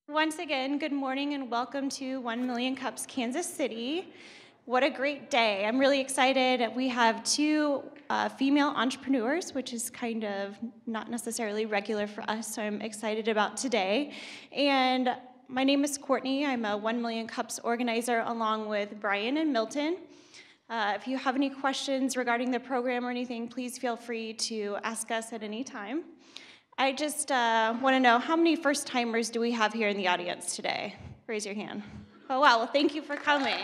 Once again, good morning and welcome to 1 Million Cups Kansas City. What a great day. I'm really excited. We have two female entrepreneurs, which is kind of not necessarily regular for us, so I'm excited about today. And my name is Courtney. I'm a 1 Million Cups organizer along with Brian and Milton. If you have any questions regarding the program or anything, please feel free to ask us at any time. I just want to know, how many first-timers do we have here in the audience today? Raise your hand. Oh, wow. Well, thank you for coming.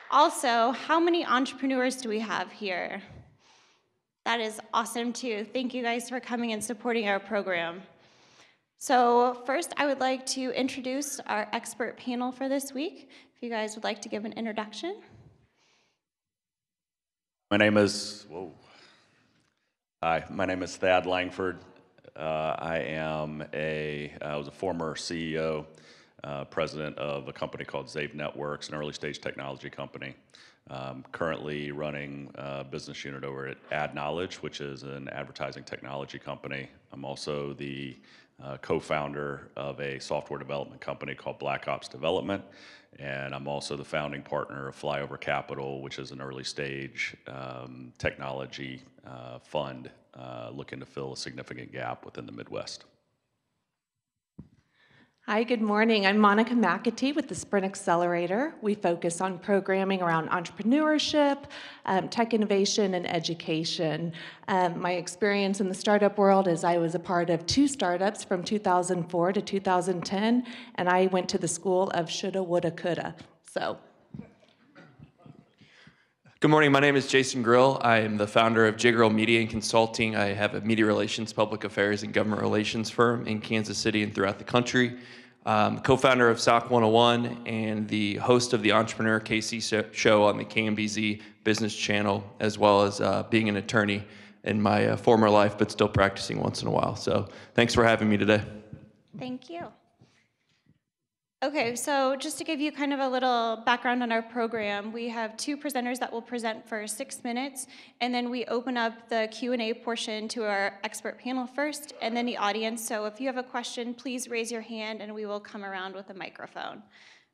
Also, how many entrepreneurs do we have here? That is awesome, too. Thank you guys for coming and supporting our program. So first, I would like to introduce our expert panel for this week. If you guys would like to give an introduction. Hi, my name is Thad Langford. I was a former CEO, president of a company called Zave Networks, an early stage technology company. Currently running a business unit over at AdKnowledge, which is an advertising technology company. I'm also the co-founder of a software development company called Black Ops Development, and I'm also the founding partner of Flyover Capital, which is an early stage technology fund looking to fill a significant gap within the Midwest. Hi, good morning. I'm Monica McAtee with the Sprint Accelerator. We focus on programming around entrepreneurship, tech innovation, and education. My experience in the startup world is I was a part of 2 startups from 2004 to 2010, and I went to the school of shoulda, woulda, coulda. Good morning, my name is Jason Grill. I am the founder of J-Grill Media and Consulting. I have a media relations, public affairs, and government relations firm in Kansas City and throughout the country. Co-founder of SOC 101 and the host of the Entrepreneur KC show on the KMBZ Business Channel, as well as being an attorney in my former life, but still practicing once in a while. So thanks for having me today. Thank you. Okay, so just to give you kind of a little background on our program, we have 2 presenters that will present for 6 minutes, and then we open up the Q&A portion to our expert panel first, and then the audience. So if you have a question, please raise your hand, and we will come around with a microphone.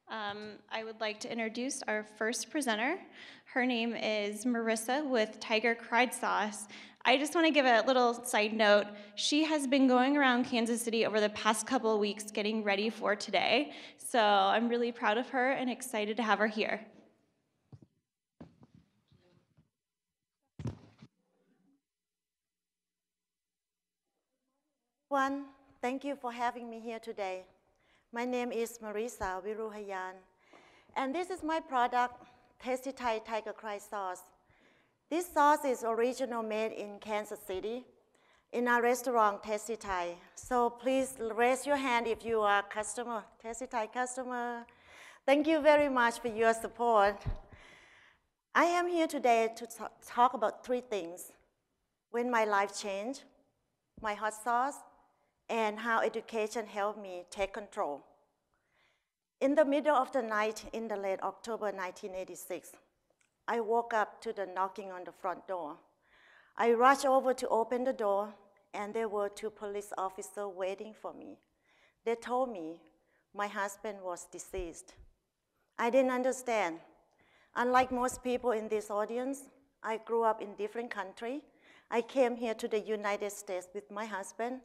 I would like to introduce our first presenter. Her name is Marissa with Tiger Cried Sauce. I just want to give a little side note. She has been going around Kansas City over the past couple of weeks getting ready for today. So I'm really proud of her and excited to have her here. Thank you for having me here today. My name is Marissa Viruhayan, and this is my product, Tasty Thai Tiger Cried Sauce. This sauce is originally made in Kansas City in our restaurant, Tasty Thai. So please raise your hand if you are a customer, Tasty Thai customer. Thank you very much for your support. I am here today to talk about 3 things: when my life changed, my hot sauce, and how education helped me take control. In the middle of the night in the late October 1986, I woke up to the knocking on the front door. I rushed over to open the door, and there were 2 police officers waiting for me. They told me my husband was deceased. I didn't understand. Unlike most people in this audience, I grew up in different countries. I came here to the United States with my husband.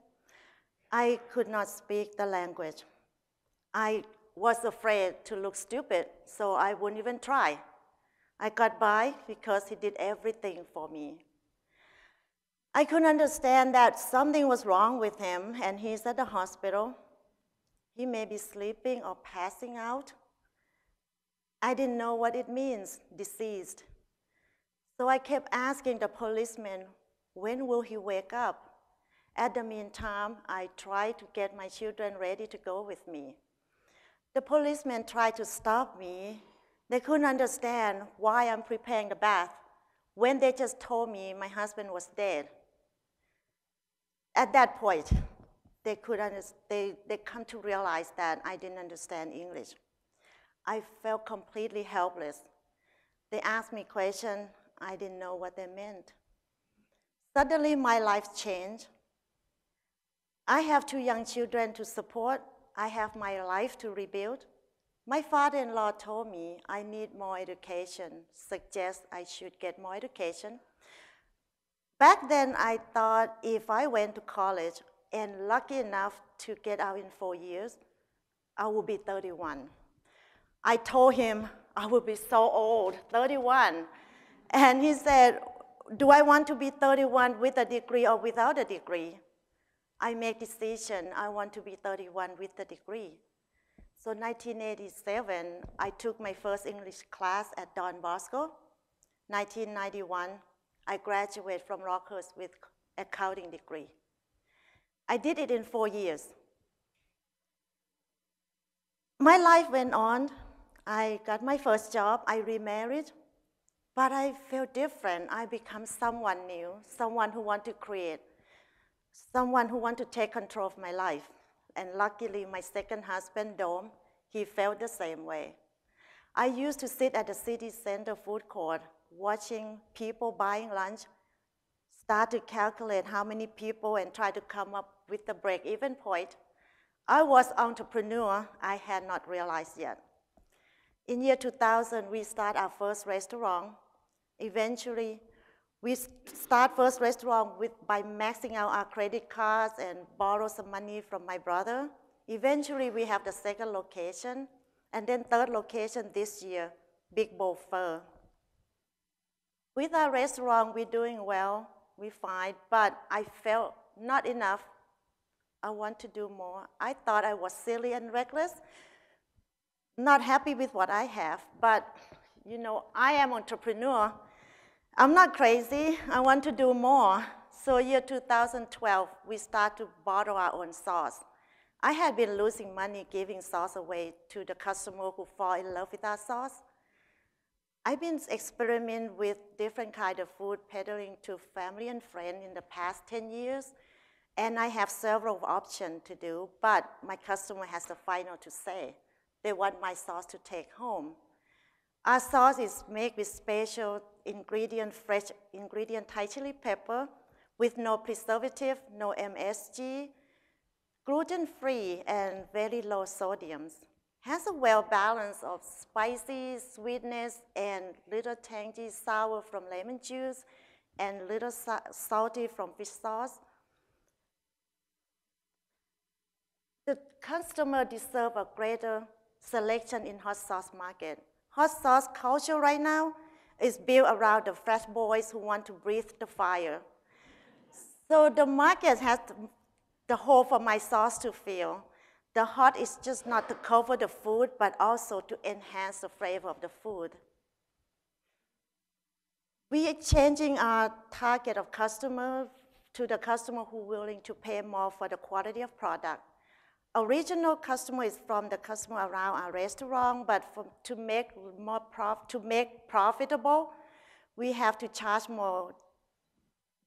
I could not speak the language. I was afraid to look stupid, so I wouldn't even try. I got by because he did everything for me. I couldn't understand that something was wrong with him, and he's at the hospital. He may be sleeping or passing out. I didn't know what it means, deceased. So I kept asking the policeman, when will he wake up? At the meantime, I tried to get my children ready to go with me. The policemen tried to stop me. They couldn't understand why I'm preparing the bath when they just told me my husband was dead. At that point, they come to realize that I didn't understand English. I felt completely helpless. They asked me questions. I didn't know what they meant. Suddenly, my life changed. I have 2 young children to support. I have my life to rebuild. My father-in-law told me I need more education, suggest I should get more education. Back then, I thought if I went to college and lucky enough to get out in 4 years, I would be 31. I told him I would be so old, 31. And he said, do I want to be 31 with a degree or without a degree? I make decision, I want to be 31 with a degree. So 1987, I took my first English class at Don Bosco. 1991, I graduated from Rockhurst with accounting degree. I did it in 4 years. My life went on. I got my first job, I remarried, but I felt different. I become someone new, someone who wants to create, someone who wants to take control of my life. And luckily, my second husband, Dom, he felt the same way. I used to sit at the city center food court, watching people buying lunch, start to calculate how many people and try to come up with the break-even point. I was an entrepreneur, I had not realized yet. In year 2000, we start our first restaurant. Eventually, we start first restaurant by maxing out our credit cards and borrow some money from my brother. Eventually, we have the second location, and then third location this year, Big Bowl Pho. With our restaurant, we're doing well, we're fine, but I felt not enough. I want to do more. I thought I was silly and reckless, not happy with what I have, but you know, I am an entrepreneur. I'm not crazy, I want to do more. So year 2012, we start to bottle our own sauce. I had been losing money giving sauce away to the customer who fall in love with our sauce. I've been experimenting with different kind of food peddling to family and friends in the past 10 years, and I have several options to do, but my customer has the final to say. They want my sauce to take home. Our sauce is made with special ingredient, fresh ingredient Thai chili pepper with no preservative, no MSG, gluten-free and very low sodiums. Has a well balance of spicy, sweetness, and little tangy sour from lemon juice and little salty from fish sauce. The customer deserves a greater selection in hot sauce market. Hot sauce culture right now is built around the fresh boys who want to breathe the fire. So the market has the hole for my sauce to fill. The hot is just not to cover the food, but also to enhance the flavor of the food. We are changing our target of customer to the customer who are willing to pay more for the quality of product. Original customer is from the customer around our restaurant, but to make profitable, we have to charge more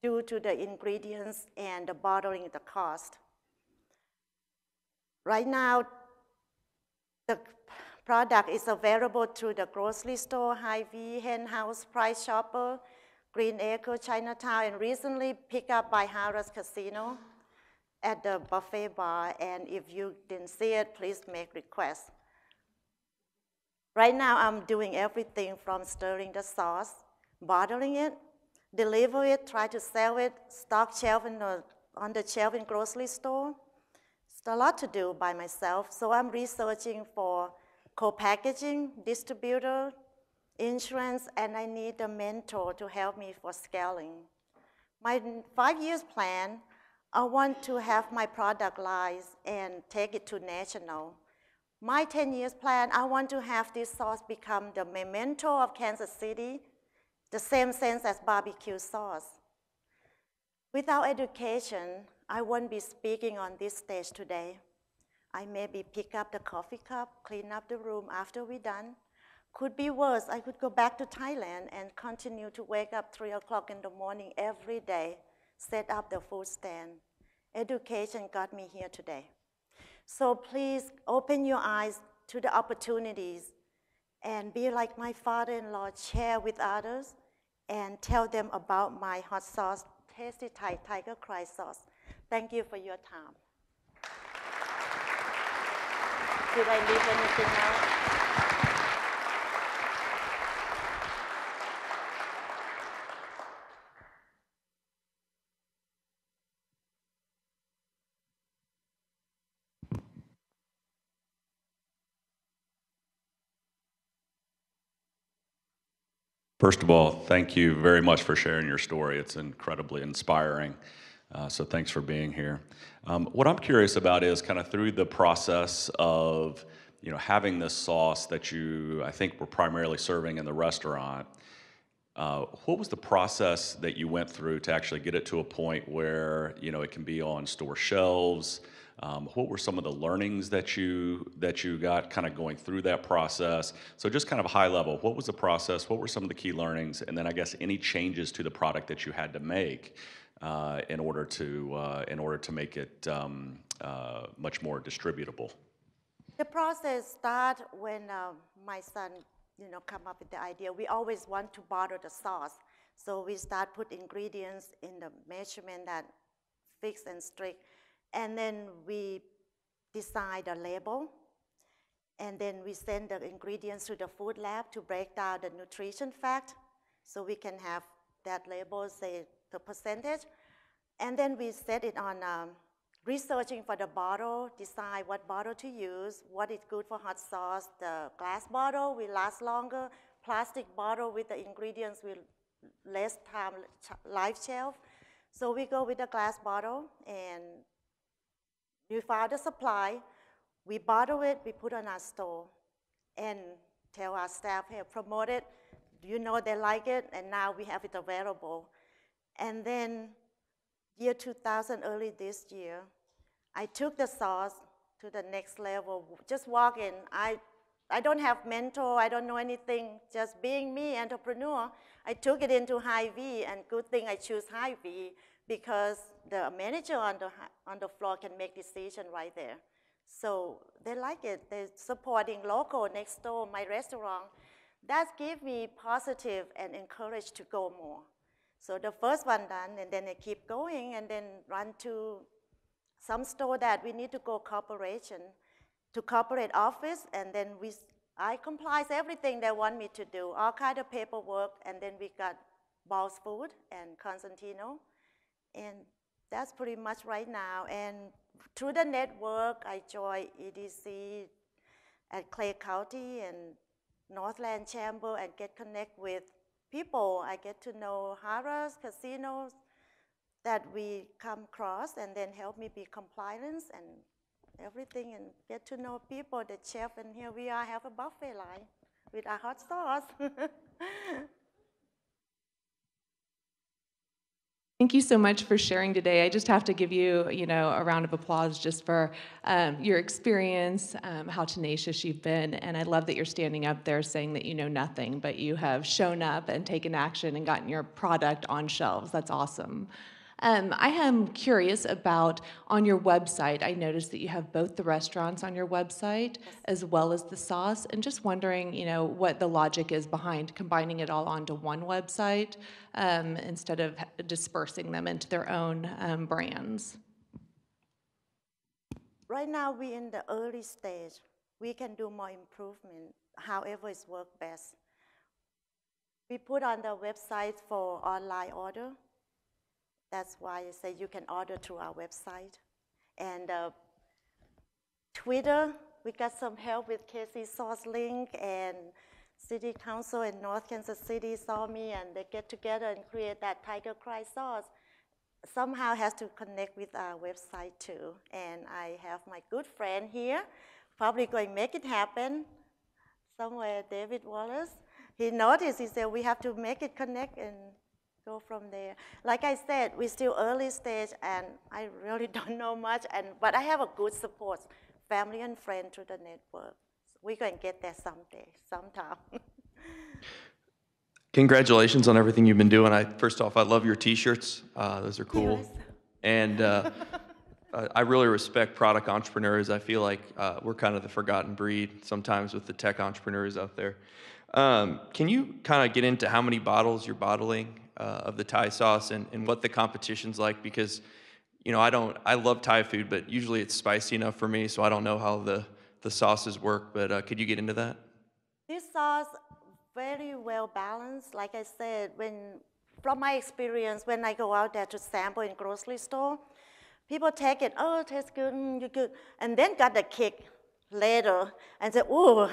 due to the ingredients and the bottling the cost. Right now, the product is available through the grocery store, Hy-Vee, Hen House, Price Chopper, Green Acre, Chinatown, and recently picked up by Harrah's Casino at the buffet bar, and if you didn't see it, please make requests. Right now, I'm doing everything from stirring the sauce, bottling it, deliver it, try to sell it, stock shelf on the shelf in grocery store. It's a lot to do by myself, so I'm researching for co-packaging, distributor, insurance, and I need a mentor to help me for scaling. My 5 years plan, I want to have my product lines and take it to national. My 10 years plan, I want to have this sauce become the memento of Kansas City, the same sense as barbecue sauce. Without education, I won't be speaking on this stage today. I maybe pick up the coffee cup, clean up the room after we're done. Could be worse, I could go back to Thailand and continue to wake up 3 o'clock in the morning every day, set up the food stand. Education got me here today. So please open your eyes to the opportunities and be like my father-in-law, share with others and tell them about my hot sauce, Tasty Thai Tiger Cry sauce. Thank you for your time. Did I leave anything out? First of all, thank you very much for sharing your story. It's incredibly inspiring. So thanks for being here. What I'm curious about is kind of through the process of having this sauce that you, I think, were primarily serving in the restaurant. What was the process that you went through to actually get it to a point where it can be on store shelves? What were some of the learnings that you got kind of going through that process? So just kind of high level, what was the process? What were some of the key learnings? And then I guess any changes to the product that you had to make in order to make it much more distributable? The process started when my son come up with the idea. We always want to bottle the sauce. So we start put ingredients in the measurement that fixed and strict. And then we decide a label. And then we send the ingredients to the food lab to break down the nutrition fact. So we can have that label say the percentage. And then we set it on researching for the bottle, decide what bottle to use, what is good for hot sauce. The glass bottle will last longer. Plastic bottle with the ingredients will less time life shelf. So we go with the glass bottle, and we found the supply. We bottle it, we put on our store, and tell our staff, hey, promote it. They like it, and now we have it available. And then year 2000, early this year, I took the sauce to the next level. Just walk in. I don't have mentor. I don't know anything. Just being me, entrepreneur, I took it into Hy-Vee, and good thing I choose Hy-Vee because the manager on the floor can make decision right there. So they like it. They're supporting local next door, my restaurant. That gives me positive and encourage to go more. So the first one done, and then I keep going, and then run to some store that we need to go corporation, to corporate office, and then I comply everything they want me to do, all kind of paperwork, and then we got Ball's Food and Constantino, and that's pretty much right now. And through the network, I joined EDC at Clay County and Northland Chamber and get connect with people. I get to know Harrah's, casinos that we come across, and then help me be compliance and everything, and get to know people, the chef, and here we are, have a buffet line with our hot sauce. Thank you so much for sharing today. I just have to give you, a round of applause just for your experience, how tenacious you've been, and I love that you're standing up there saying that you know nothing, but you have shown up and taken action and gotten your product on shelves. That's awesome. I am curious about, on your website, I noticed that you have both the restaurants on your website as well as the sauce, and just wondering, what the logic is behind combining it all onto one website instead of dispersing them into their own brands. Right now, we're in the early stage. We can do more improvement, however it's work best. We put on the website for online order. That's why I say you can order through our website. And Twitter, we got some help with Casey Sauce Link, and City Council in North Kansas City saw me, and they get together and create that Tiger Cry sauce. Somehow has to connect with our website too. And I have my good friend here, probably going to make it happen somewhere, David Wallace. He noticed, he said, we have to make it connect and go from there. Like I said, we're still early stage, and I really don't know much, but I have a good support, family and friends through the network. So we're going to get there someday, sometime. Congratulations on everything you've been doing. First off, I love your T-shirts. Those are cool. Yes. And I really respect product entrepreneurs. I feel like we're kind of the forgotten breed sometimes with the tech entrepreneurs out there. Can you kind of get into how many bottles you're bottling of the Thai sauce and what the competition's like? Because, I love Thai food, but usually it's spicy enough for me, so I don't know how the the sauces work, but could you get into that? This sauce, very well balanced. Like I said, from my experience, when I go out there to sample in grocery store, people take it, oh, it tastes good, you're good, and then got the kick later and say, ooh,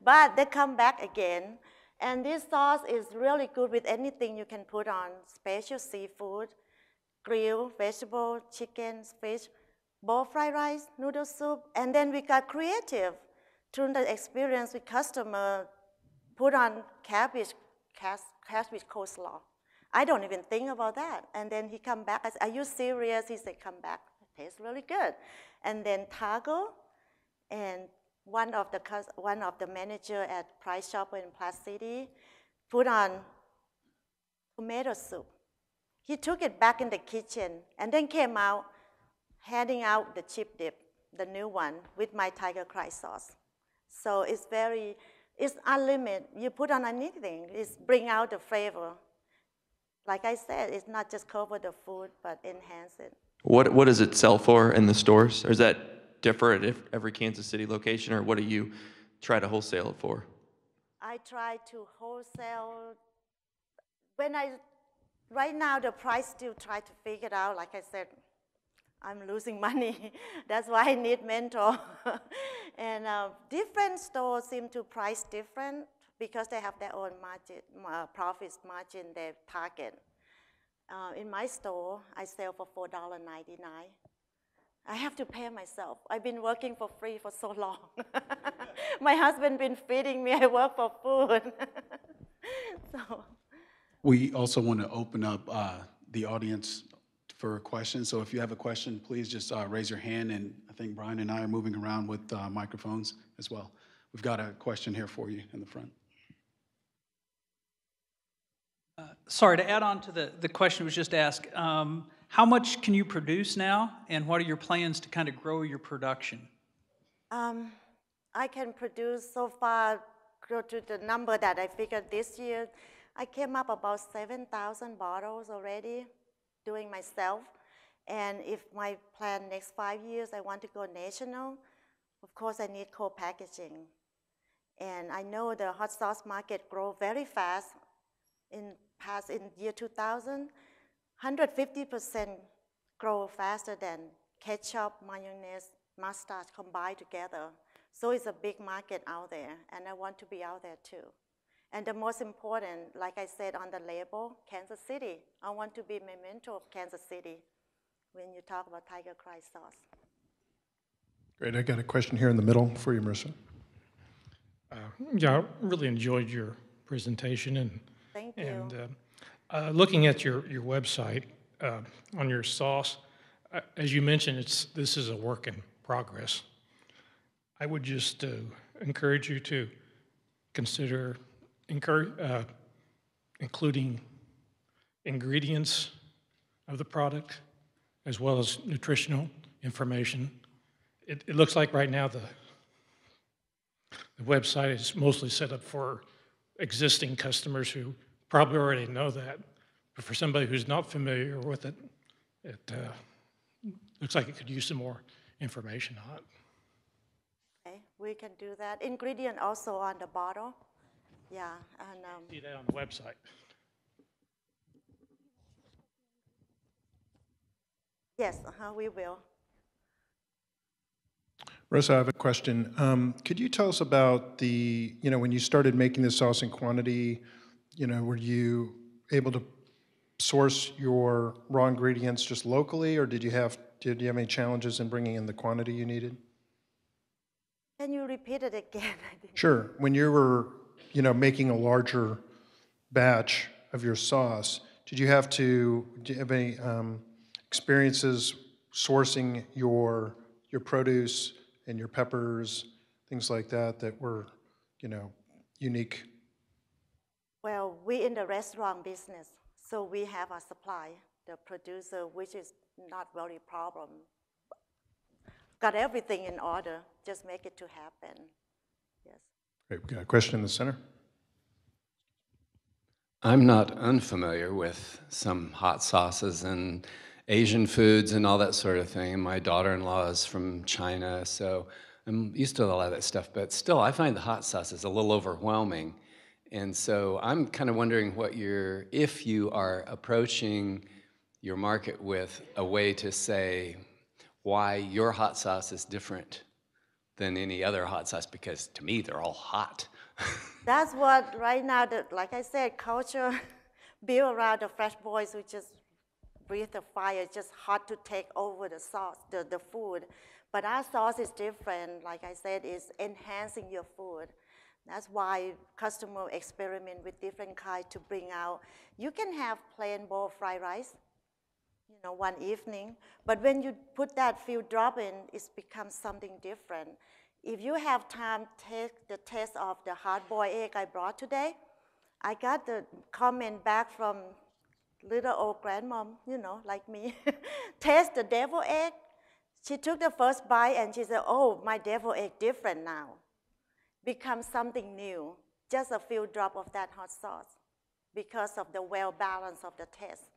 but they come back again. And this sauce is really good with anything you can put on, special seafood, grilled vegetable, chicken, fish, bowl fried rice, noodle soup, and then we got creative. Through the experience with customer, put on cabbage coleslaw. I don't even think about that. And then he come back, I said, are you serious? He said, come back, it tastes really good. And then taco, and one of the manager at Price Chopper in Platte City put on tomato soup. He took it back in the kitchen and then came out handing out the chip dip, the new one, with my Tiger Cry sauce. So it's unlimited. You put on anything, it's bring out the flavor. Like I said, it's not just cover the food, but enhance it. What does it sell for in the stores? Or is that differ at every Kansas City location, or what do you try to wholesale it for? I try to wholesale. Right now the price still try to figure it out. Like I said, I'm losing money. That's why I need mentor. And different stores seem to price different because they have their own margin, profits margin they target. In my store, I sell for $4.99. I have to pay myself. I've been working for free for so long. My husband been feeding me. I work for food. So. We also want to open up the audience for questions. So if you have a question, please just raise your hand. And I think Brian and I are moving around with microphones as well. We've got a question here for you in the front. Sorry, to add on to the question that was just asked, how much can you produce now, and what are your plans to kind of grow your production? I can produce so far, go to the number that I figured this year, I came up about 7,000 bottles already doing myself. And if my plan next 5 years, I want to go national, of course I need co-packaging. And I know the hot sauce market grow very fast. In year 2000, 150% grow faster than ketchup, mayonnaise, mustard combined together. So it's a big market out there, and I want to be out there too. And the most important, like I said on the label, Kansas City. I want to be memento of Kansas City when you talk about Tiger Cry sauce. Great, I got a question here in the middle for you, Marissa. Yeah, I really enjoyed your presentation, and thank you. And looking at your website on your sauce, as you mentioned, this is a work in progress. I would just encourage you to consider including ingredients of the product as well as nutritional information. It looks like right now the website is mostly set up for existing customers who probably already know that. But for somebody who's not familiar with it, it looks like it could use some more information on it. Okay, we can do that. Ingredient also on the bottle. Yeah, and see that on the website. Yes, we will. Marissa, I have a question. Could you tell us about when you started making this sauce in quantity, were you able to source your raw ingredients just locally, or did you have any challenges in bringing in the quantity you needed? Can you repeat it again? Sure. When you were, making a larger batch of your sauce, do you have any experiences sourcing your produce and your peppers, things like that were, unique? Well, we're in the restaurant business, so we have a supply, the producer, which is not really a problem. Got everything in order, just make it to happen. Yes. Great, we got a question in the center. I'm not unfamiliar with some hot sauces and Asian foods and all that sort of thing. My daughter-in-law is from China, so I'm used to a lot of that stuff, but still, I find the hot sauce is a little overwhelming. And so I'm kind of wondering if you are approaching your market with a way to say why your hot sauce is different than any other hot sauce, because to me, they're all hot. That's what right now, like I said, culture built around the Fresh Boys, who just breathe the fire. It's just hot to take over the sauce, the food. But our sauce is different. Like I said, it's enhancing your food. That's why customers experiment with different kinds to bring out. You can have plain bowl fried rice, one evening. But when you put that few drop in, it becomes something different. If you have time, take the taste of the hard-boiled egg I brought today. I got the comment back from little old grandmom, like me. Taste the devil egg. She took the first bite and she said, oh, my devil egg different now. Becomes something new. Just a few drops of that hot sauce because of the well balance of the taste.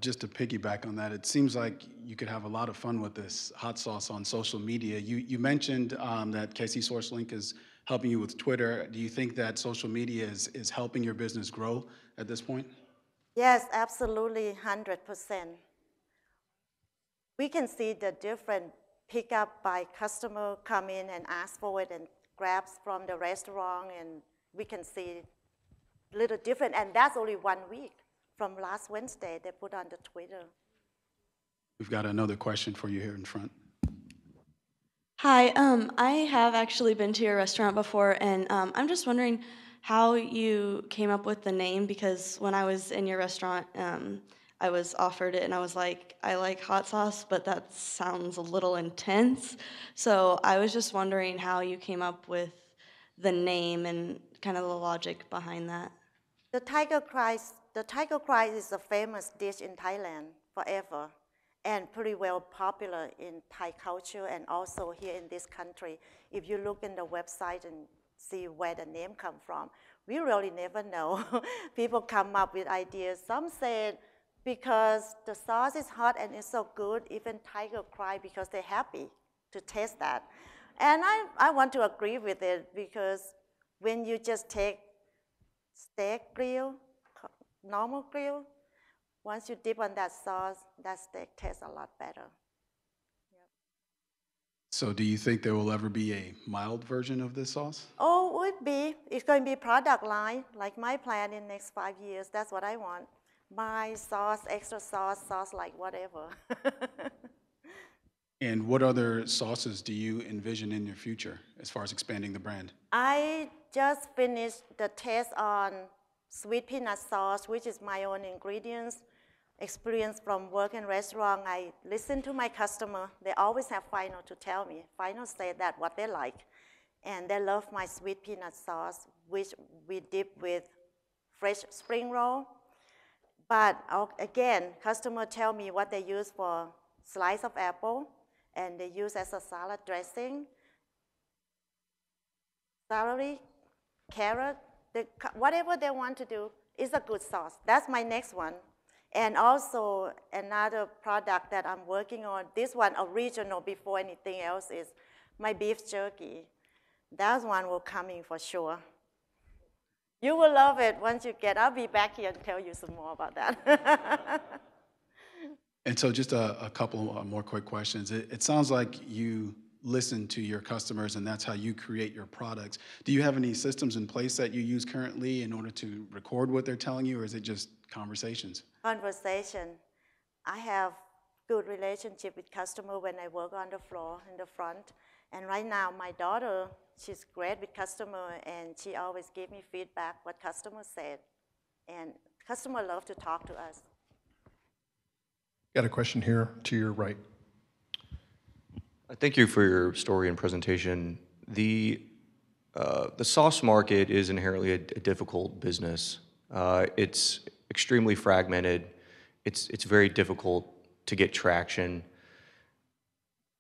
Just to piggyback on that, it seems like you could have a lot of fun with this hot sauce on social media. You mentioned that KC SourceLink is helping you with Twitter. Do you think that social media is helping your business grow at this point? Yes, absolutely, 100%. We can see the different pickup by customer come in and ask for it and grabs from the restaurant, and we can see a little different. And that's only 1 week. From last Wednesday, they put on the Twitter. We've got another question for you here in front. Hi, I have actually been to your restaurant before, and I'm just wondering how you came up with the name, because when I was in your restaurant, I was offered it, and I was like, I like hot sauce, but that sounds a little intense. So I was just wondering how you came up with the name and kind of the logic behind that. The tiger fry is a famous dish in Thailand forever, and pretty well popular in Thai culture and also here in this country. If you look in the website and see where the name come from, we really never know. People come up with ideas. Some said because the sauce is hot and it's so good, even tiger cry because they're happy to taste that. And I want to agree with it, because when you just take steak grill, normal grill, once you dip on that sauce, that steak tastes a lot better. Yep. So do you think there will ever be a mild version of this sauce? Oh, would be. It's going to be product line, like my plan in the next 5 years. That's what I want. My sauce, extra sauce like whatever. And what other sauces do you envision in your future as far as expanding the brand? I just finished the test on sweet peanut sauce, which is my own ingredients. Experience from work in restaurant, I listen to my customer. They always have Final to tell me. Final say that what they like. And they love my sweet peanut sauce, which we dip with fresh spring roll. But again, customer tell me what they use for slice of apple, and they use as a salad dressing, celery, carrot, whatever they want to do is a good sauce. That's my next one. And also another product that I'm working on, this one original before anything else, is my beef jerky. That one will come in for sure. You will love it once you get. I'll be back here and tell you some more about that. And so just a couple more quick questions. It sounds like you listen to your customers, and that's how you create your products. Do you have any systems in place that you use currently in order to record what they're telling you, or is it just conversations? Conversation. I have good relationship with customer when I work on the floor in the front. And right now, my daughter, she's great with customer, and she always give me feedback what customers said. And customer love to talk to us. Got a question here to your right. Thank you for your story and presentation. The sauce market is inherently a difficult business. It's extremely fragmented. It's very difficult to get traction.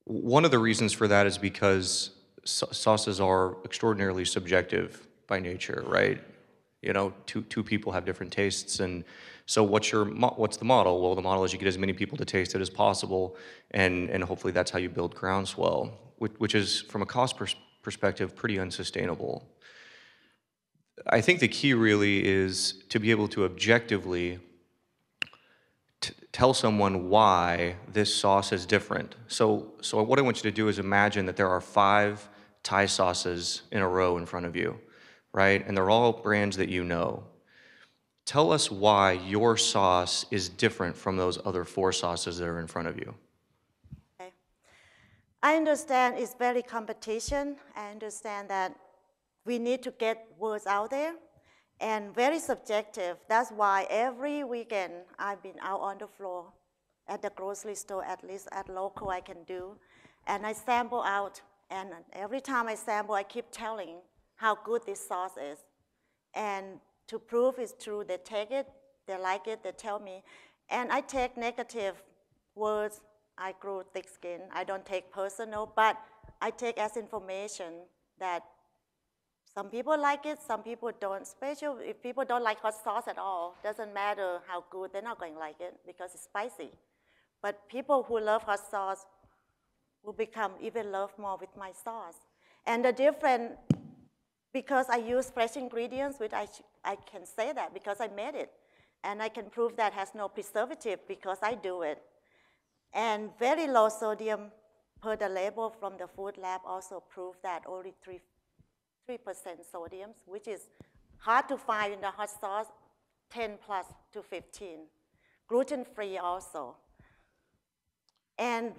One of the reasons for that is because sauces are extraordinarily subjective by nature, right? You know, two people have different tastes, and So what's the model? Well, the model is you get as many people to taste it as possible, and hopefully that's how you build groundswell, which is, from a cost perspective, pretty unsustainable. I think the key really is to be able to objectively tell someone why this sauce is different. So what I want you to do is imagine that there are 5 Thai sauces in a row in front of you, right? And they're all brands that you know. Tell us why your sauce is different from those other 4 sauces that are in front of you. Okay. I understand it's very competition. I understand that we need to get words out there, and very subjective. That's why every weekend I've been out on the floor at the grocery store, at least at local I can do, and I sample out, and every time I sample, I keep telling how good this sauce is. And to prove it's true, they take it, they like it, they tell me, and I take negative words. I grew thick skin. I don't take personal, but I take as information that some people like it, some people don't. Especially if people don't like hot sauce at all, doesn't matter how good, they're not going to like it because it's spicy. But people who love hot sauce will become even love more with my sauce. And the different, because I use fresh ingredients, which I can say that because I made it. And I can prove that has no preservative because I do it. And very low sodium per the label from the food lab also prove that only 3% sodium, which is hard to find in the hot sauce, 10 plus to 15. Gluten-free also. And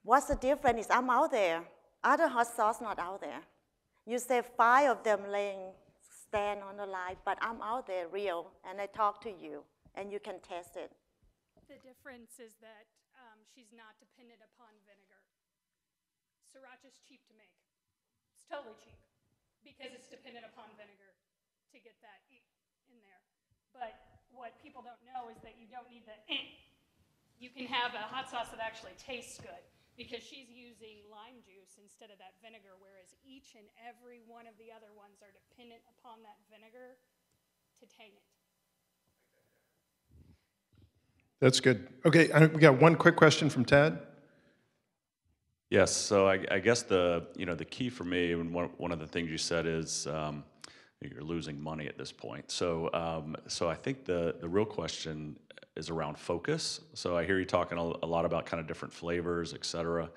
what's the difference is I'm out there. Other hot sauce not out there. You say 5 of them stand on the line, but I'm out there real, and I talk to you, and you can taste it. The difference is that she's not dependent upon vinegar. Sriracha's cheap to make. It's totally cheap, because it's dependent upon vinegar to get that in there. But what people don't know is that you don't need the You can have a hot sauce that actually tastes good, because she's using lime juice instead of that vinegar, whereas each and every one of the other ones are dependent upon that vinegar to tang it. That's good. Okay, we got one quick question from Tad. Yes, so I guess the key for me, and one of the things you said is you're losing money at this point. So I think the real question is around focus. So I hear you talking a lot about kind of different flavors, et cetera.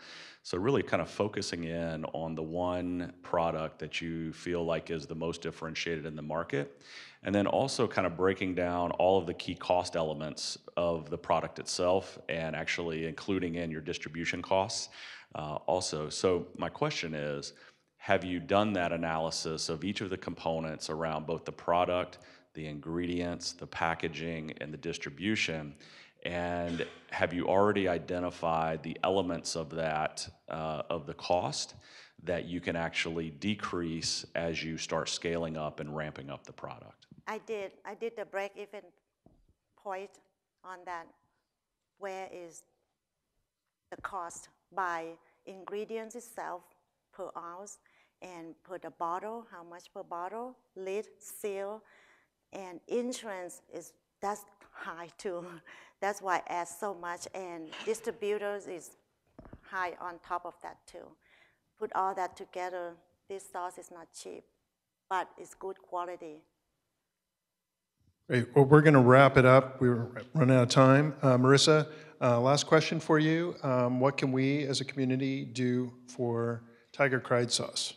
So really kind of focusing in on the one product that you feel like is the most differentiated in the market, and then also kind of breaking down all of the key cost elements of the product itself and actually including in your distribution costs also. So my question is, have you done that analysis of each of the components around both the product, the ingredients, the packaging, and the distribution? And have you already identified the elements of that, of the cost, that you can actually decrease as you start scaling up and ramping up the product? I did the break-even point on that. Where is the cost by ingredients itself per ounce, and per the bottle, how much per bottle, lid, seal, and insurance that's high too. That's why I add so much, and distributors is high on top of that too. Put all that together, this sauce is not cheap, but it's good quality. Great. Well, we're going to wrap it up. We're running out of time. Marissa, last question for you. What can we as a community do for Tiger Cried sauce?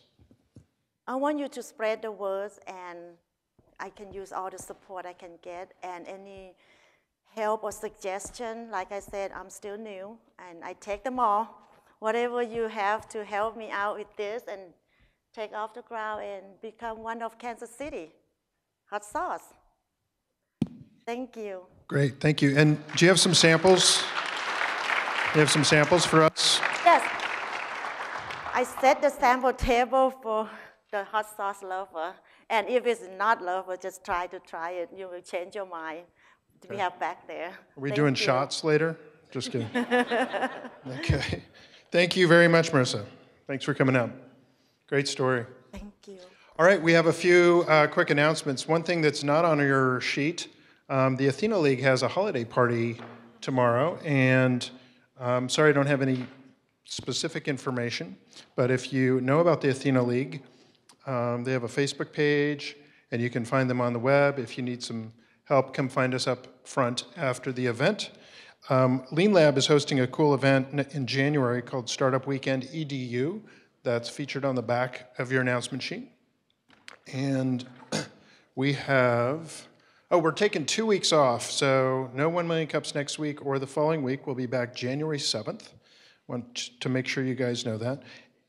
I want you to spread the words, and I can use all the support I can get, and any help or suggestion. Like I said, I'm still new, and I take them all. Whatever you have to help me out with this and take off the ground and become one of Kansas City hot sauce. Thank you. Great, thank you. And do you have some samples? Do you have some samples for us? Yes. I set the sample table for the hot sauce lover. And if it's not lover, just try it. You will change your mind. We have back there. Are we doing shots later? Just kidding. Okay. Thank you very much, Marissa. Thanks for coming out. Great story. Thank you. All right, we have a few quick announcements. One thing that's not on your sheet The Athena League has a holiday party tomorrow, and sorry I don't have any specific information, but if you know about the Athena League, they have a Facebook page, and you can find them on the web. If you need some help, come find us up front after the event. Lean Lab is hosting a cool event in January called Startup Weekend EDU. That's featured on the back of your announcement sheet. And we have, we're taking 2 weeks off, so no 1 Million Cups next week or the following week. We'll be back January 7th. Want to make sure you guys know that.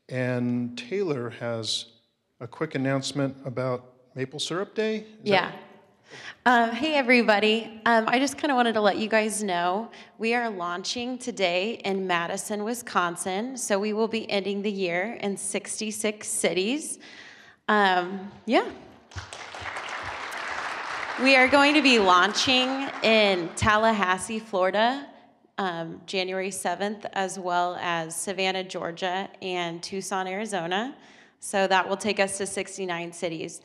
And Taylor has a quick announcement about Maple Syrup Day. Hey everybody, I just kind of wanted to let you guys know we are launching today in Madison, Wisconsin, so we will be ending the year in 66 cities. We are going to be launching in Tallahassee, Florida, January 7th, as well as Savannah, Georgia, and Tucson, Arizona. So that will take us to 69 cities.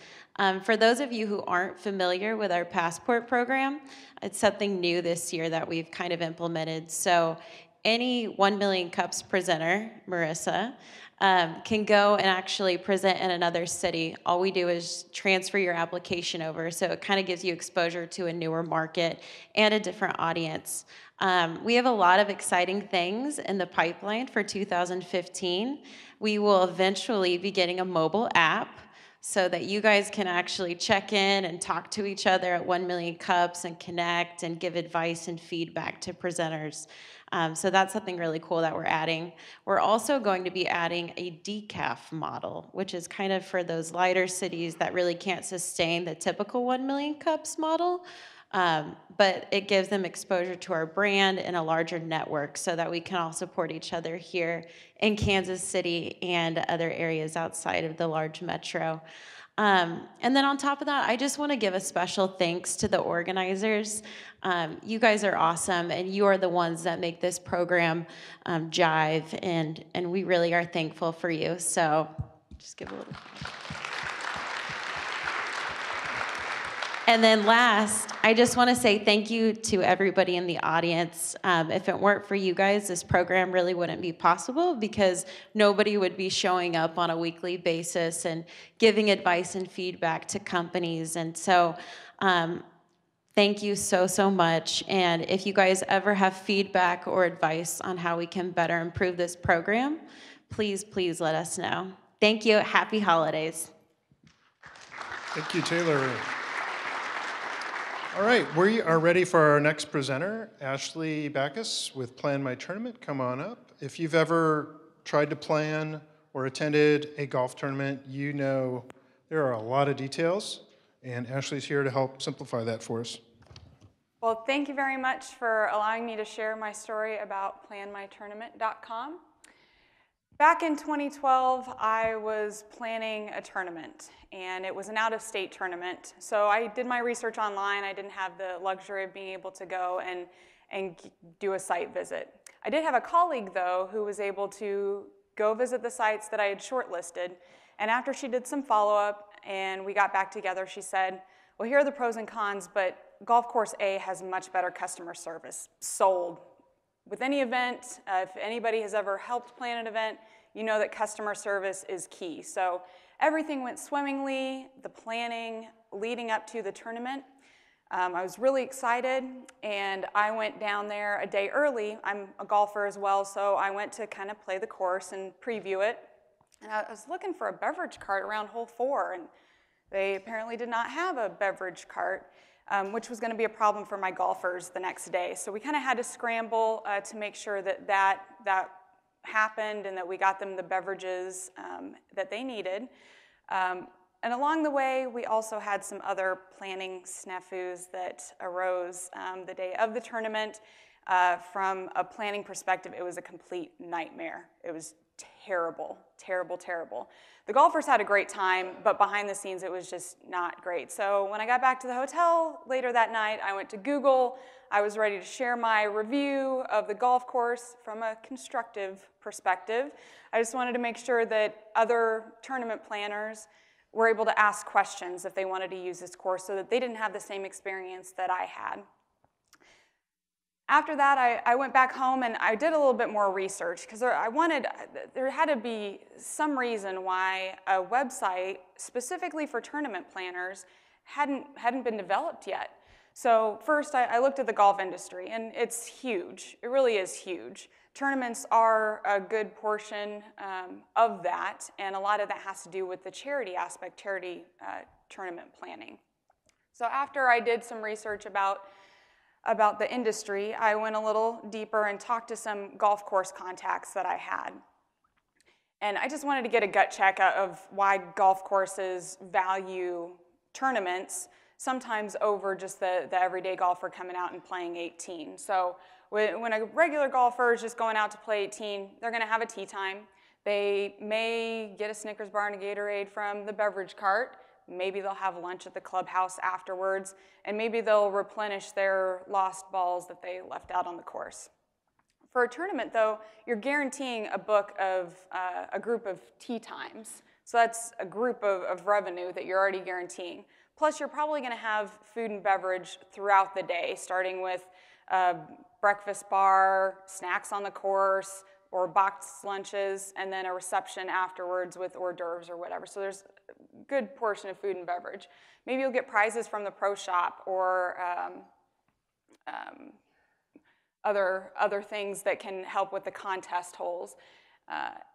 For those of you who aren't familiar with our Passport program, it's something new this year that we've kind of implemented. So any 1 Million Cups presenter, Marissa, can go and actually present in another city. All we do is transfer your application over, so it kind of gives you exposure to a newer market and a different audience. We have a lot of exciting things in the pipeline for 2015. We will eventually be getting a mobile app so that you guys can actually check in and talk to each other at 1 Million Cups and connect and give advice and feedback to presenters. So that's something really cool that we're adding. We're also going to be adding a decaf model, which is kind of for those lighter cities that really can't sustain the typical 1 Million Cups model. But it gives them exposure to our brand and a larger network so that we can all support each other here in Kansas City and other areas outside of the large metro. And then on top of that, I just want to give a special thanks to the organizers. You guys are awesome, and you are the ones that make this program jive, and we really are thankful for you. So just give a little. And then last, I just want to say thank you to everybody in the audience. If it weren't for you guys, this program really wouldn't be possible because nobody would be showing up on a weekly basis and giving advice and feedback to companies. And so thank you so much. And if you guys ever have feedback or advice on how we can better improve this program, please let us know. Thank you. Happy holidays. Thank you, Taylor. All right, we are ready for our next presenter, Ashley Backus with Plan My Tournament. Come on up. If you've ever tried to plan or attended a golf tournament, you know there are a lot of details, and Ashley's here to help simplify that for us. Well, thank you very much for allowing me to share my story about PlanMyTournament.com. Back in 2012, I was planning a tournament, and it was an out-of-state tournament. So I did my research online. I didn't have the luxury of being able to go and do a site visit. I did have a colleague, though, who was able to go visit the sites that I had shortlisted. And after she did some follow-up and we got back together, she said, well, here are the pros and cons, but Golf Course A has much better customer service. Sold. With any event, if anybody has ever helped plan an event, you know that customer service is key. So everything went swimmingly, the planning leading up to the tournament. I was really excited, and I went down there a day early. I'm a golfer as well, so I went to kind of play the course and preview it. And I was looking for a beverage cart around hole 4, and they apparently did not have a beverage cart. Which was going to be a problem for my golfers the next day. So we kind of had to scramble to make sure that happened and that we got them the beverages that they needed. And along the way, we also had some other planning snafus that arose the day of the tournament. From a planning perspective, it was a complete nightmare. It was terrible, terrible, terrible. The golfers had a great time, but behind the scenes, it was just not great. So when I got back to the hotel later that night, I went to Google. I was ready to share my review of the golf course from a constructive perspective. I just wanted to make sure that other tournament planners were able to ask questions if they wanted to use this course so that they didn't have the same experience that I had. After that, I went back home and I did a little bit more research because there had to be some reason why a website specifically for tournament planners hadn't been developed yet. So first, I looked at the golf industry, and it's huge. It really is huge. Tournaments are a good portion of that, and a lot of that has to do with the charity aspect, charity tournament planning. So after I did some research about the industry, I went a little deeper and talked to some golf course contacts that I had. And I just wanted to get a gut check of why golf courses value tournaments sometimes over just the everyday golfer coming out and playing 18. So when a regular golfer is just going out to play 18, they're going to have a tee time. They may get a Snickers bar and a Gatorade from the beverage cart. Maybe they'll have lunch at the clubhouse afterwards, and maybe they'll replenish their lost balls that they left out on the course. For a tournament, though, you're guaranteeing a group of tee times. So that's a group of revenue that you're already guaranteeing. Plus, you're probably going to have food and beverage throughout the day, starting with a breakfast bar, snacks on the course, or boxed lunches, and then a reception afterwards with hors d'oeuvres or whatever. So there's a good portion of food and beverage. Maybe you'll get prizes from the pro shop or other things that can help with the contest holes.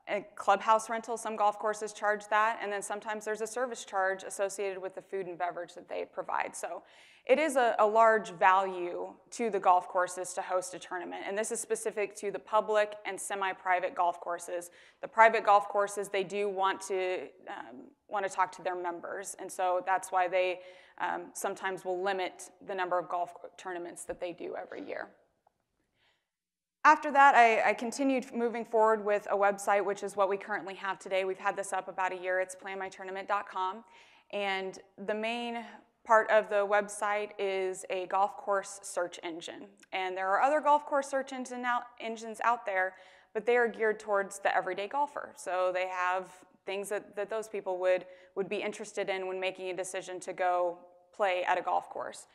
A clubhouse rental, some golf courses charge that, and then sometimes there's a service charge associated with the food and beverage that they provide. So it is a large value to the golf courses to host a tournament, and this is specific to the public and semi-private golf courses. The private golf courses, they do want to talk to their members, and so that's why they sometimes will limit the number of golf tournaments that they do every year. After that, I continued moving forward with a website, which is what we currently have today. We've had this up about a year. It's planmytournament.com. And the main part of the website is a golf course search engine. And there are other golf course search engines out there, but they are geared towards the everyday golfer. So they have things that those people would be interested in when making a decision to go play at a golf course.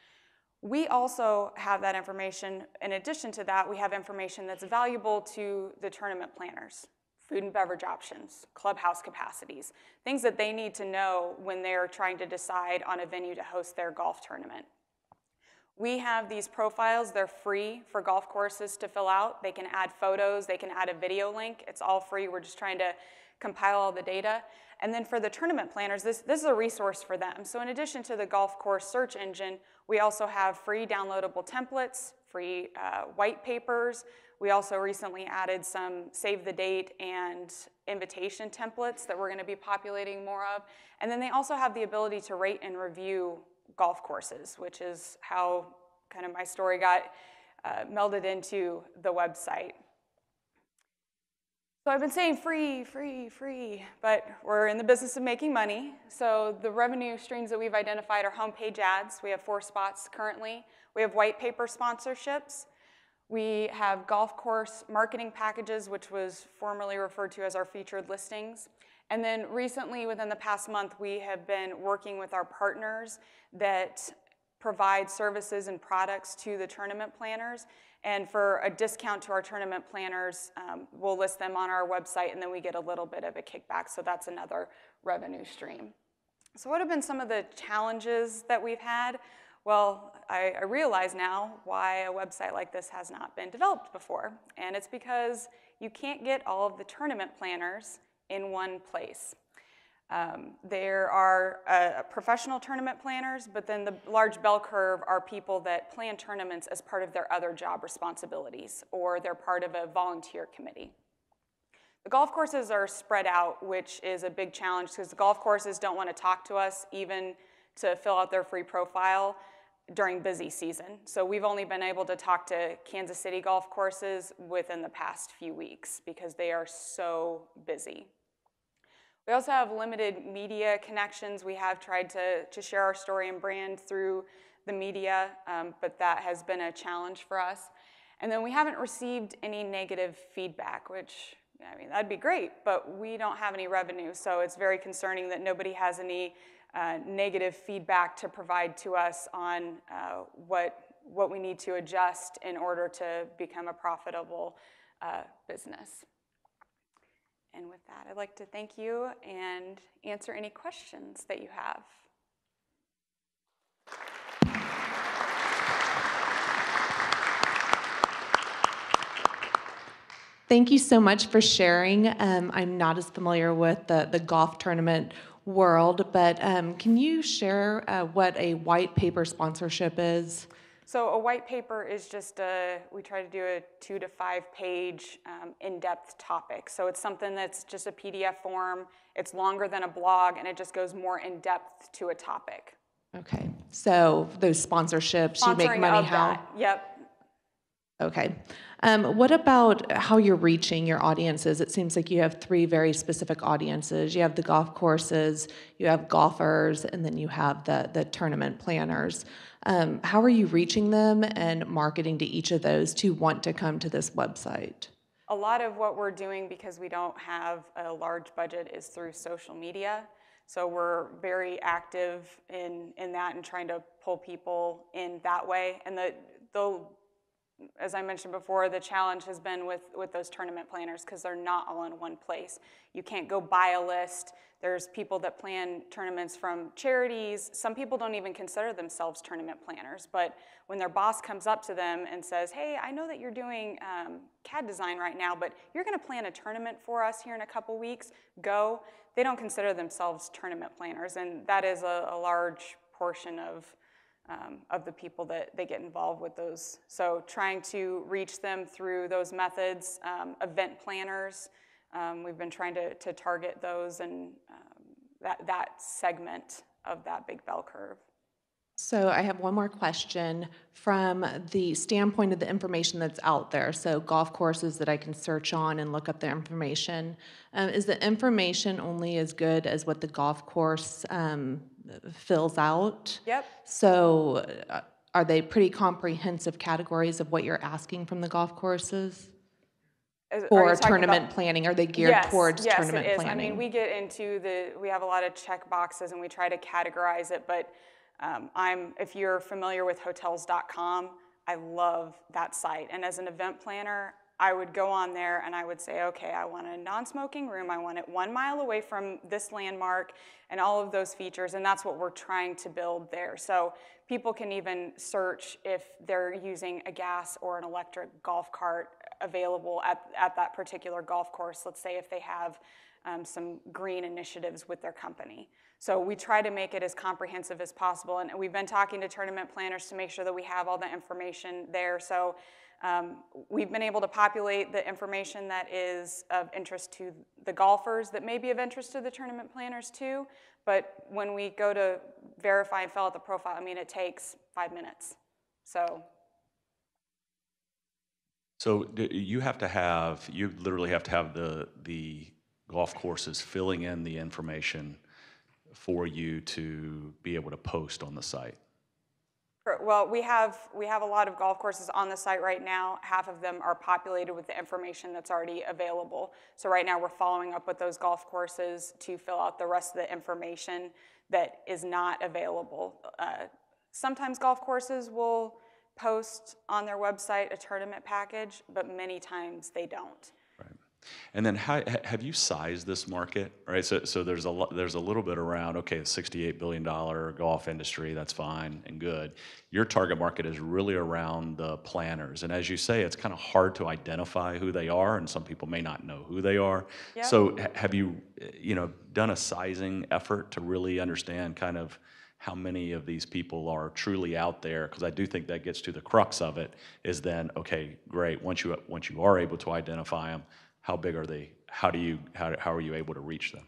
We also have that information. In addition to that, we have information that's valuable to the tournament planners, food and beverage options, clubhouse capacities, things that they need to know when they're trying to decide on a venue to host their golf tournament. We have these profiles. They're free for golf courses to fill out. They can add photos. They can add a video link. It's all free. We're just trying to compile all the data. And then for the tournament planners, this is a resource for them. So in addition to the golf course search engine, we also have free downloadable templates, free white papers. We also recently added some save the date and invitation templates that we're going to be populating more of. And then they also have the ability to rate and review golf courses, which is how kind of my story got melded into the website. So I've been saying free, free, free, but we're in the business of making money. So the revenue streams that we've identified are homepage ads. We have 4 spots currently. We have white paper sponsorships. We have golf course marketing packages, which was formerly referred to as our featured listings. And then recently, within the past month, we have been working with our partners that provide services and products to the tournament planners. And for a discount to our tournament planners, we'll list them on our website, and then we get a little bit of a kickback. So that's another revenue stream. So what have been some of the challenges that we've had? Well, I realize now why a website like this has not been developed before. And it's because you can't get all of the tournament planners in one place. There are professional tournament planners, but then the large bell curve are people that plan tournaments as part of their other job responsibilities, or they're part of a volunteer committee. The golf courses are spread out, which is a big challenge because the golf courses don't want to talk to us even to fill out their free profile during busy season. So we've only been able to talk to Kansas City golf courses within the past few weeks because they are so busy. We also have limited media connections. We have tried to share our story and brand through the media, but that has been a challenge for us. And then we haven't received any negative feedback, which I mean, that'd be great, but we don't have any revenue, so it's very concerning that nobody has any negative feedback to provide to us on what we need to adjust in order to become a profitable business. And with that, I'd like to thank you and answer any questions that you have. Thank you so much for sharing. I'm not as familiar with the golf tournament world, but can you share what a white paper sponsorship is? So a white paper is just we try to do a 2 to 5 page in-depth topic. So it's something that's just a PDF form. It's longer than a blog, and it just goes more in depth to a topic. Okay, so those sponsorships, you make money how? That. Yep. Okay. What about how you're reaching your audiences? It seems like you have 3 very specific audiences. You have the golf courses, you have golfers, and then you have the tournament planners. How are you reaching them and marketing to each of those to want to come to this website? A lot of what we're doing, because we don't have a large budget, is through social media. So we're very active in that and trying to pull people in that way. And as I mentioned before, the challenge has been with those tournament planners because they're not all in one place. You can't go buy a list. There's people that plan tournaments from charities. Some people don't even consider themselves tournament planners, but when their boss comes up to them and says, hey, I know that you're doing CAD design right now, but you're gonna plan a tournament for us here in a couple weeks, go. They don't consider themselves tournament planners, and that is a large portion of the people that they get involved with those. So trying to reach them through those methods, event planners, we've been trying to target those and that segment of that big bell curve. So I have one more question from the standpoint of the information that's out there. So golf courses that I can search on and look up the information. Is the information only as good as what the golf course fills out? Yep. So are they pretty comprehensive categories of what you're asking from the golf courses? Or tournament planning? Are they geared towards tournament planning? Yes, it is. I mean, we get into we have a lot of check boxes and we try to categorize it, but if you're familiar with Hotels.com, I love that site. And as an event planner, I would go on there and I would say, okay, I want a non-smoking room. I want it 1 mile away from this landmark and all of those features. And that's what we're trying to build there. So people can even search if they're using a gas or an electric golf cart available at that particular golf course. Let's say if they have some green initiatives with their company. So we try to make it as comprehensive as possible. And we've been talking to tournament planners to make sure that we have all the information there. So we've been able to populate the information that is of interest to the golfers that may be of interest to the tournament planners too. But when we go to verify and fill out the profile, I mean, it takes 5 minutes. So you literally have to have the golf courses filling in the information for you to be able to post on the site. Well, we have a lot of golf courses on the site right now. Half of them are populated with the information that's already available. So right now we're following up with those golf courses to fill out the rest of the information that is not available. Sometimes golf courses will post on their website a tournament package, but many times they don't. Right. And then have you sized this market? Right. So there's a little bit around, okay, the $68 billion golf industry, that's fine and good. Your target market is really around the planners. And as you say, it's kind of hard to identify who they are, and some people may not know who they are. Yep. So have you done a sizing effort to really understand kind of how many of these people are truly out there? Because I do think that gets to the crux of it, is then, okay, great, once you are able to identify them, how big are they? How are you able to reach them?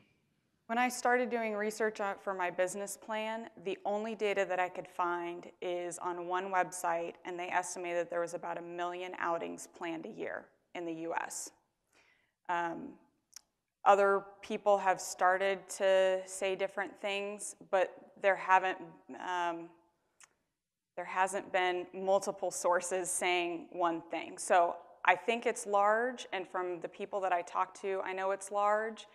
When I started doing research for my business plan, the only data that I could find is on one website, and they estimated there was about 1 million outings planned a year in the US. Other people have started to say different things, but there hasn't been multiple sources saying one thing. So I think it's large, and from the people that I talk to, I know it's large.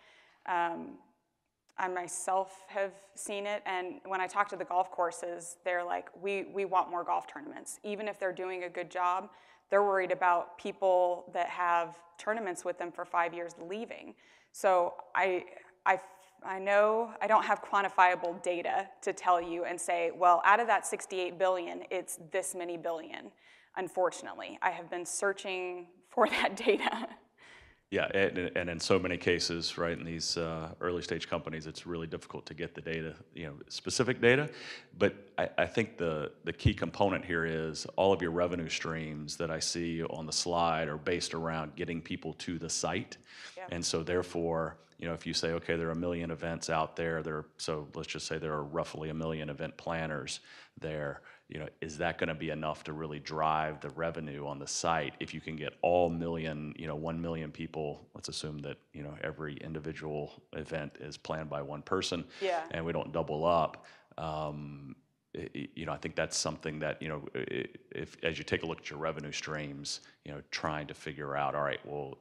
I myself have seen it, and when I talk to the golf courses, they're like, we want more golf tournaments. Even if they're doing a good job, they're worried about people that have tournaments with them for 5 years leaving. So I know I don't have quantifiable data to tell you and say, well, out of that 68 billion, it's this many billion. Unfortunately, I have been searching for that data. Yeah, and in so many cases, right, in these early stage companies, it's really difficult to get the data, specific data. But I think the key component here is all of your revenue streams that I see on the slide are based around getting people to the site. Yeah. And so therefore, if you say, okay, there are 1 million events out there, so let's just say there are roughly 1 million event planners there. Is that going to be enough to really drive the revenue on the site if you can get all 1 million people? Let's assume that every individual event is planned by one person, yeah, and we don't double up. I think that's something that if as you take a look at your revenue streams, trying to figure out, all right, well,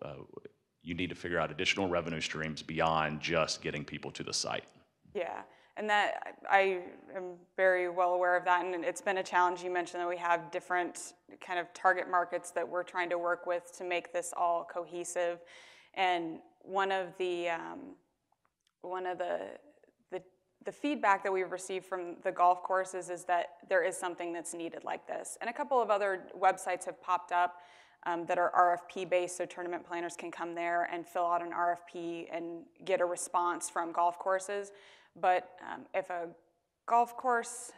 you need to figure out additional revenue streams beyond just getting people to the site. Yeah. And that, I am very well aware of that, and it's been a challenge. You mentioned that we have different kind of target markets that we're trying to work with to make this all cohesive. And one of the feedback that we've received from the golf courses is that there is something that's needed like this. And a couple of other websites have popped up that are RFP-based, so tournament planners can come there and fill out an RFP and get a response from golf courses. But if a golf course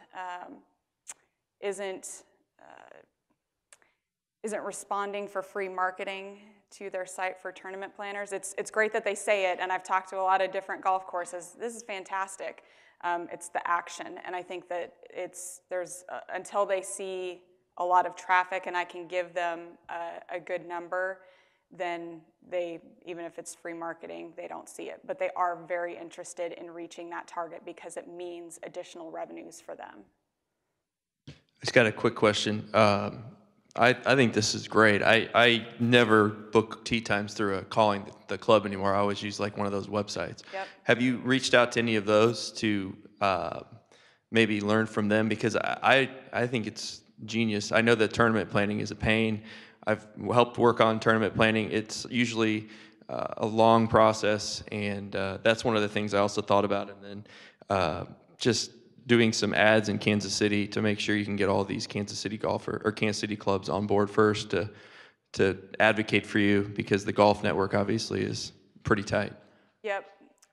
isn't responding for free marketing to their site for tournament planners, it's great that they say it, and I've talked to a lot of different golf courses. This is fantastic. It's the action, and I think that until they see a lot of traffic and I can give them a good number, then even if it's free marketing, they don't see it. But they are very interested in reaching that target because it means additional revenues for them. I just got a quick question. I think this is great. I never book tee times through calling the club anymore. I always use like one of those websites. Yep. Have you reached out to any of those to maybe learn from them? Because I think it's genius. I know that tournament planning is a pain. I've helped work on tournament planning. It's usually a long process, and that's one of the things I also thought about. And then just doing some ads in Kansas City to make sure you can get all these Kansas City Kansas City clubs on board first to advocate for you, because the golf network obviously is pretty tight. Yep.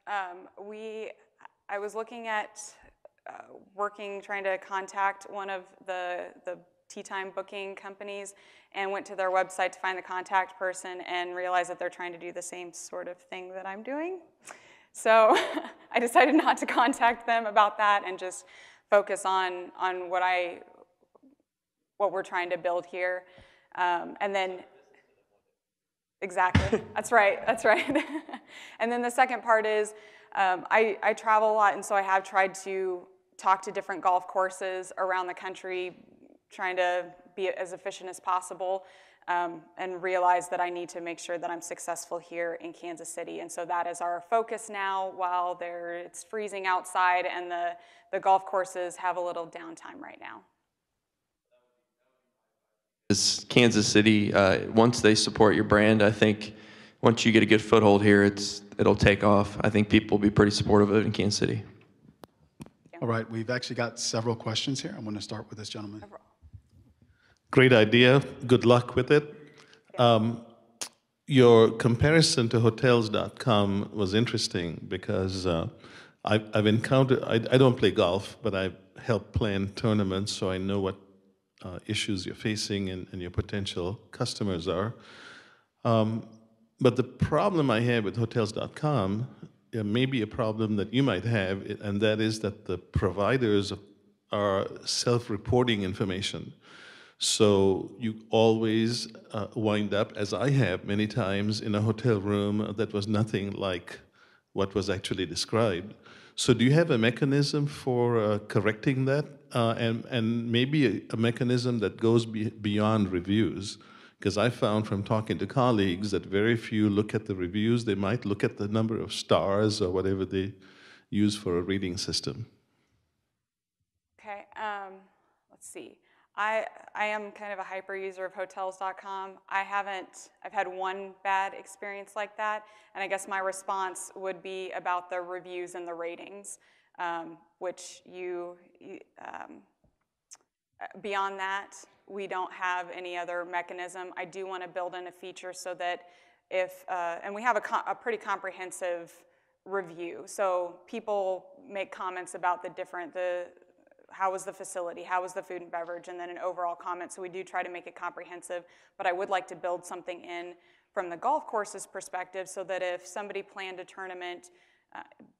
I was looking at trying to contact one of the tee time booking companies, and went to their website to find the contact person and realized that they're trying to do the same sort of thing that I'm doing. So I decided not to contact them about that and just focus on what we're trying to build here. And then, exactly, that's right. And then the second part is I travel a lot, and so I have tried to talk to different golf courses around the country, trying to be as efficient as possible, and realize that I need to make sure that I'm successful here in Kansas City. And so that is our focus now while it's freezing outside and the golf courses have a little downtime right now. Is Kansas City, once they support your brand, I think once you get a good foothold here, it'll take off. I think people will be pretty supportive of it in Kansas City. All right, we've actually got several questions here. I'm going to start with this gentleman. Great idea. Good luck with it. Your comparison to Hotels.com was interesting because I've encountered, I don't play golf, but I've helped plan tournaments, so I know what issues you're facing and your potential customers are. But the problem I have with Hotels.com may be a problem that you might have, and that is that the providers are self-reporting information. So you always wind up, as I have many times, in a hotel room that was nothing like what was actually described. So do you have a mechanism for correcting that, and maybe a mechanism that goes beyond reviews? Because I found from talking to colleagues that very few look at the reviews. They might look at the number of stars or whatever they use for a rating system. Okay, let's see. I am kind of a hyper user of Hotels.com. I've had one bad experience like that, and I guess my response would be about the reviews and the ratings, which beyond that, we don't have any other mechanism. I do want to build in a feature so that and we have a pretty comprehensive review. So people make comments about how was the facility, how was the food and beverage, and then an overall comment. So we do try to make it comprehensive, but I would like to build something in from the golf course's perspective so that if somebody planned a tournament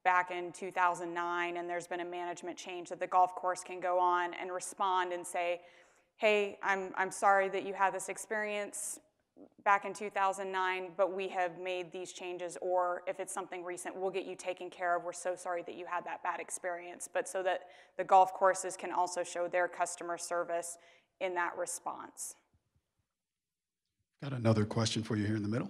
back in 2009 and there's been a management change, that the golf course can go on and respond and say, hey, I'm sorry that you had this experience back in 2009, but we have made these changes, or if it's something recent, we'll get you taken care of. We're so sorry that you had that bad experience. But so that the golf courses can also show their customer service in that response. Got another question for you here in the middle.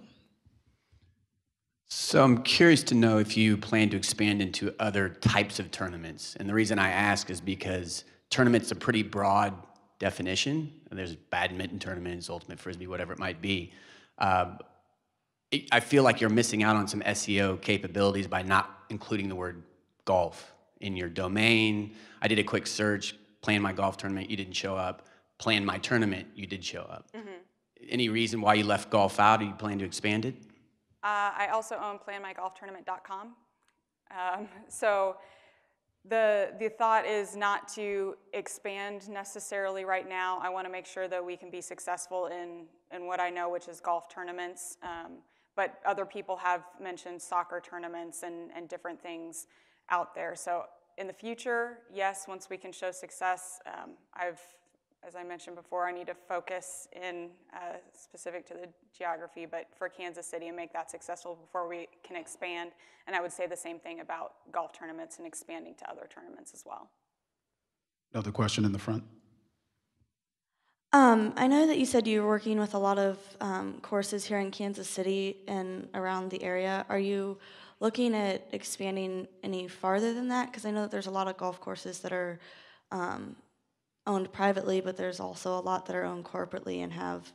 So I'm curious to know if you plan to expand into other types of tournaments. And the reason I ask is because tournament's a pretty broad definition. There's badminton tournaments, ultimate frisbee, whatever it might be. I feel like you're missing out on some SEO capabilities by not including the word golf in your domain. I did a quick search, plan my golf tournament, you didn't show up. Plan my tournament, you did show up. Mm-hmm. Any reason why you left golf out, or you plan to expand it? I also own planmygolftournament.com. So the thought is not to expand necessarily right now. I want to make sure that we can be successful in what I know, which is golf tournaments. But other people have mentioned soccer tournaments and different things out there. So in the future, yes, once we can show success, as I mentioned before, I need to focus in specific to the geography, but for Kansas City and make that successful before we can expand. And I would say the same thing about golf tournaments and expanding to other tournaments as well. Another question in the front. I know that you said you were working with a lot of courses here in Kansas City and around the area. Are you looking at expanding any farther than that? Because I know that there's a lot of golf courses that are owned privately, but there's also a lot that are owned corporately and have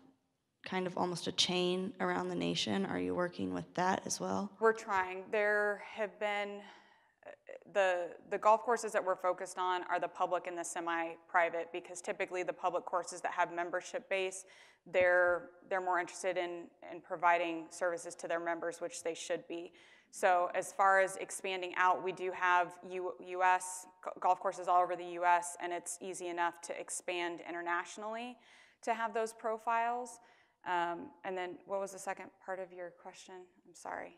kind of almost a chain around the nation. Are you working with that as well? We're trying. There have been, the golf courses that we're focused on are the public and the semi-private, because typically the public courses that have membership base, they're more interested in providing services to their members, which they should be. So as far as expanding out, we do have U.S. golf courses all over the U.S., and it's easy enough to expand internationally to have those profiles. And then what was the second part of your question? I'm sorry.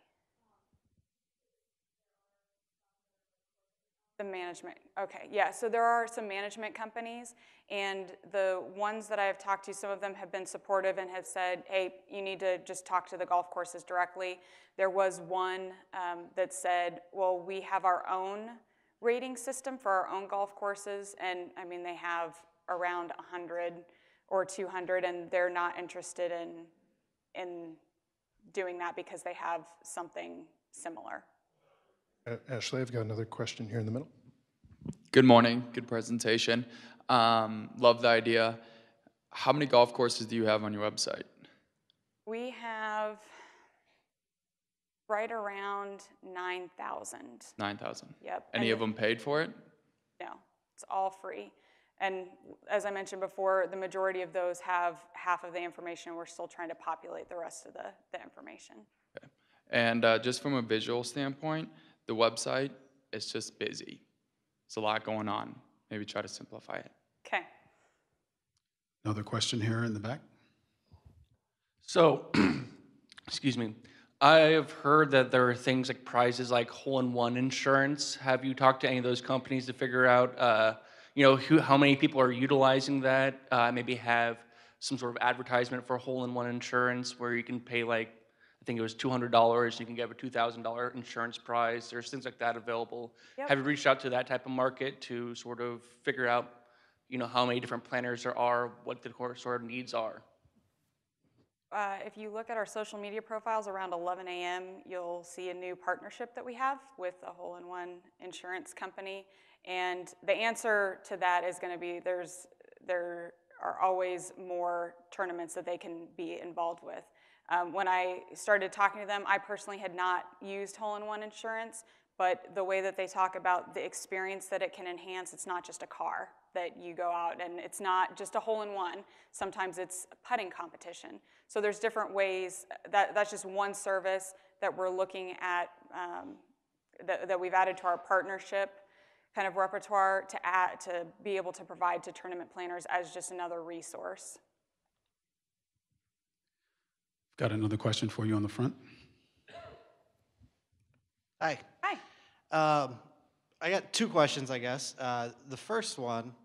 The management, okay, yeah, so there are some management companies, and the ones that I have talked to, some of them have been supportive and have said, hey, you need to just talk to the golf courses directly. There was one that said, well, we have our own rating system for our own golf courses, and I mean, they have around 100 or 200, and they're not interested in doing that because they have something similar. Ashley, I've got another question here in the middle. Good morning. Good presentation. Love the idea. How many golf courses do you have on your website? We have right around 9,000. 9,000. Yep. Any of them paid for it? No, it's all free. And as I mentioned before, the majority of those have half of the information. We're still trying to populate the rest of the information. Okay. And just from a visual standpoint, the website is just busy. It's a lot going on. Maybe try to simplify it. Okay. Another question here in the back. So, excuse me, I have heard that there are things like prizes like hole-in-one insurance. Have you talked to any of those companies to figure out, how many people are utilizing that? Maybe have some sort of advertisement for hole-in-one insurance where you can pay I think it was $200, you can get a $2,000 insurance prize. There's things like that available. Yep. Have you reached out to that type of market to sort of figure out, how many different planners there are, what the sort of needs are? if you look at our social media profiles around 11 a.m., you'll see a new partnership that we have with a hole-in-one insurance company. And the answer to that is going to be there are always more tournaments that they can be involved with. When I started talking to them, I personally had not used hole-in-one insurance, but the way that they talk about the experience that it can enhance, it's not just a car that you go out and it's not just a hole-in-one. Sometimes it's a putting competition. So there's different ways, that's just one service that we're looking at, that we've added to our partnership kind of repertoire to be able to provide to tournament planners as just another resource. Got another question for you on the front. Hi. Hi. I got two questions, I guess. The first one,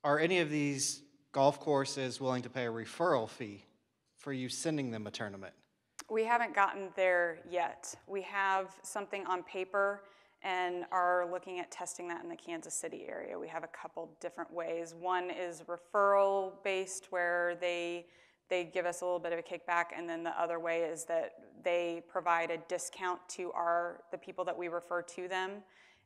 are any of these golf courses willing to pay a referral fee for you sending them a tournament? We haven't gotten there yet. We have something on paper and are looking at testing that in the Kansas City area. We have a couple different ways. One is referral-based, where they give us a little bit of a kickback, and then the other way is that they provide a discount to the people that we refer to them,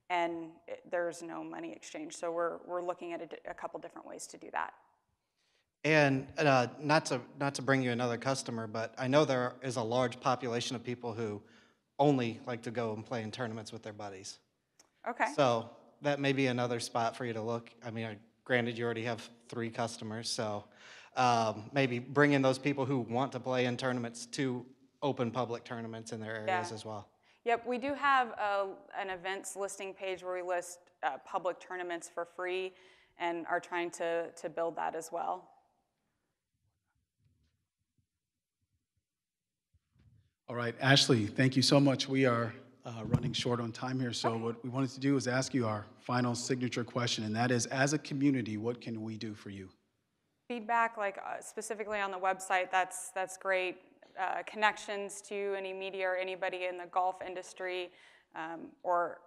and there's no money exchange. So we're looking at a couple different ways to do that. And not to bring you another customer, but I know there is a large population of people who only like to go and play in tournaments with their buddies. Okay. So that may be another spot for you to look. I mean, granted, you already have 3 customers, so maybe bring in those people who want to play in tournaments to open public tournaments in their areas as well. Yep, we do have an events listing page where we list public tournaments for free and are trying to build that as well. All right, Ashley, thank you so much. We are running short on time here, so what we wanted to do is ask you our final signature question, and that is, as a community, what can we do for you? Feedback, like specifically on the website, that's great. Connections to any media or anybody in the golf industry, or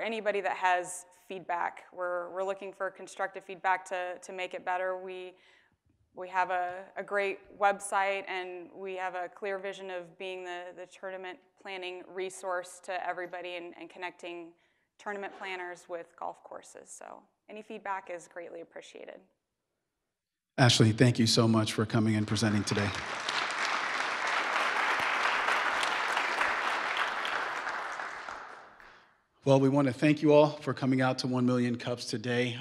anybody that has feedback. We're looking for constructive feedback to make it better. We have a great website, and we have a clear vision of being the tournament planning resource to everybody and connecting tournament planners with golf courses. So any feedback is greatly appreciated. Ashley, thank you so much for coming and presenting today. Well, we want to thank you all for coming out to 1 Million Cups today.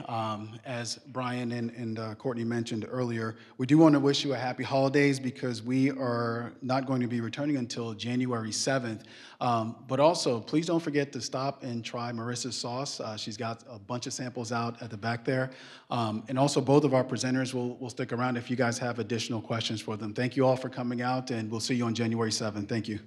As Brian and Courtney mentioned earlier, we do want to wish you a happy holidays because we are not going to be returning until January 7th. But also, please don't forget to stop and try Marissa's sauce. She's got a bunch of samples out at the back there. And also, both of our presenters will stick around if you guys have additional questions for them. Thank you all for coming out, and we'll see you on January 7th. Thank you.